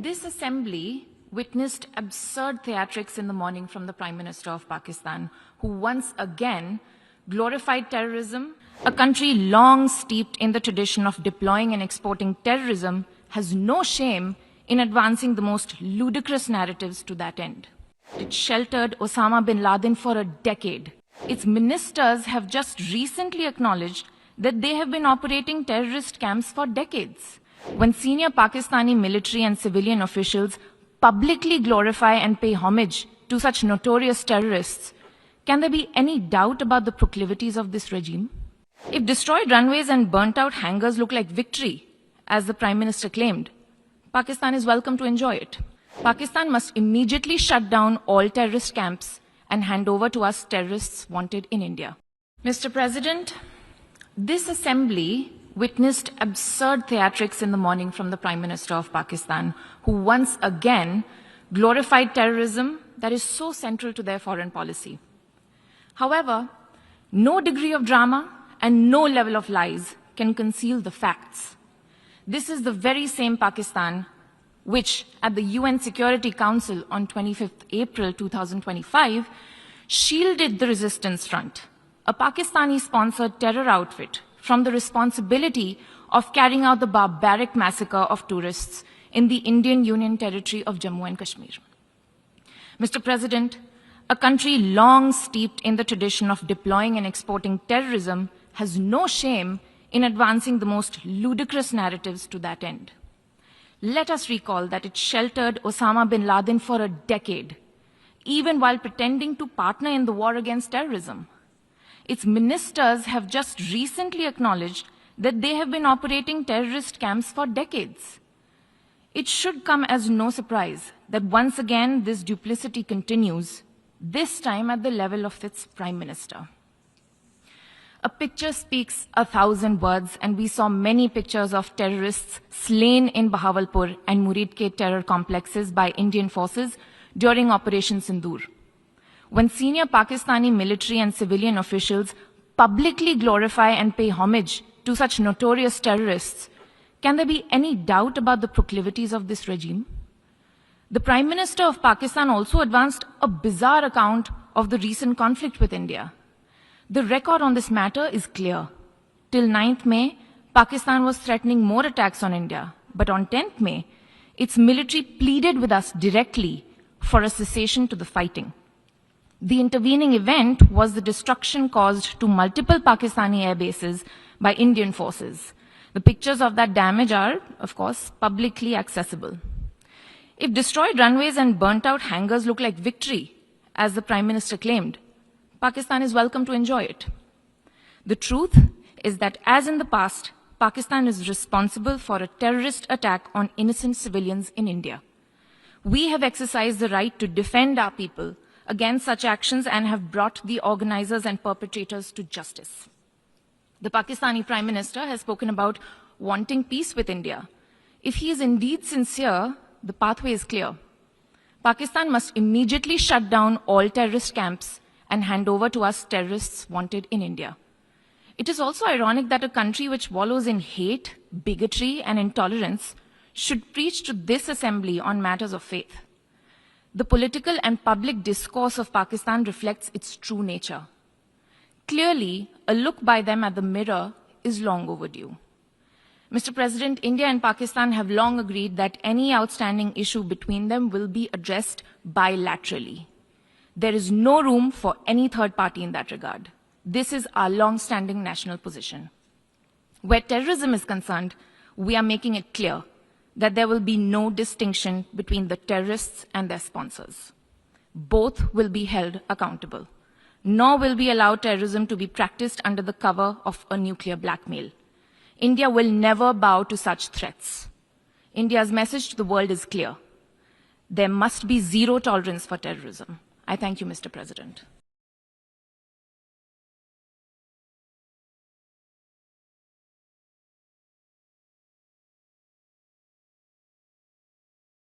This assembly witnessed absurd theatrics in the morning from the Prime Minister of Pakistan, who once again glorified terrorism. A country long steeped in the tradition of deploying and exporting terrorism has no shame in advancing the most ludicrous narratives to that end. It sheltered Osama bin Laden for a decade. Its ministers have just recently acknowledged that they have been operating terrorist camps for decades. When senior Pakistani military and civilian officials publicly glorify and pay homage to such notorious terrorists, can there be any doubt about the proclivities of this regime? If destroyed runways and burnt-out hangars look like victory, as the Prime Minister claimed, Pakistan is welcome to enjoy it. Pakistan must immediately shut down all terrorist camps and hand over to us terrorists wanted in India. Mr. President, this assembly witnessed absurd theatrics in the morning from the Prime Minister of Pakistan, who once again glorified terrorism that is so central to their foreign policy. However, no degree of drama and no level of lies can conceal the facts. This is the very same Pakistan which, at the UN Security Council on 25th April 2025, shielded the Resistance Front, a Pakistani-sponsored terror outfit, from the responsibility of carrying out the barbaric massacre of tourists in the Indian Union territory of Jammu and Kashmir. Mr. President, a country long steeped in the tradition of deploying and exporting terrorism has no shame in advancing the most ludicrous narratives to that end. Let us recall that it sheltered Osama bin Laden for a decade, even while pretending to partner in the war against terrorism. Its ministers have just recently acknowledged that they have been operating terrorist camps for decades. It should come as no surprise that once again this duplicity continues, this time at the level of its Prime Minister. A picture speaks 1,000 words, and we saw many pictures of terrorists slain in Bahawalpur and Muridke terror complexes by Indian forces during Operation Sindoor. When senior Pakistani military and civilian officials publicly glorify and pay homage to such notorious terrorists, can there be any doubt about the proclivities of this regime? The Prime Minister of Pakistan also advanced a bizarre account of the recent conflict with India. The record on this matter is clear. Till 9th May, Pakistan was threatening more attacks on India. But on 10th May, its military pleaded with us directly for a cessation to the fighting. The intervening event was the destruction caused to multiple Pakistani air bases by Indian forces. The pictures of that damage are, of course, publicly accessible. If destroyed runways and burnt-out hangars look like victory, as the Prime Minister claimed, Pakistan is welcome to enjoy it. The truth is that, as in the past, Pakistan is responsible for a terrorist attack on innocent civilians in India. We have exercised the right to defend our people against such actions and have brought the organizers and perpetrators to justice. The Pakistani Prime Minister has spoken about wanting peace with India. If he is indeed sincere, the pathway is clear. Pakistan must immediately shut down all terrorist camps and hand over to us terrorists wanted in India. It is also ironic that a country which wallows in hate, bigotry, and intolerance should preach to this assembly on matters of faith. The political and public discourse of Pakistan reflects its true nature. Clearly, a look by them at the mirror is long overdue. Mr. President, India and Pakistan have long agreed that any outstanding issue between them will be addressed bilaterally. There is no room for any third party in that regard. This is our long-standing national position. Where terrorism is concerned, we are making it clear that there will be no distinction between the terrorists and their sponsors. Both will be held accountable. Nor will we allow terrorism to be practiced under the cover of a nuclear blackmail. India will never bow to such threats. India's message to the world is clear. There must be zero tolerance for terrorism. I thank you, Mr. President.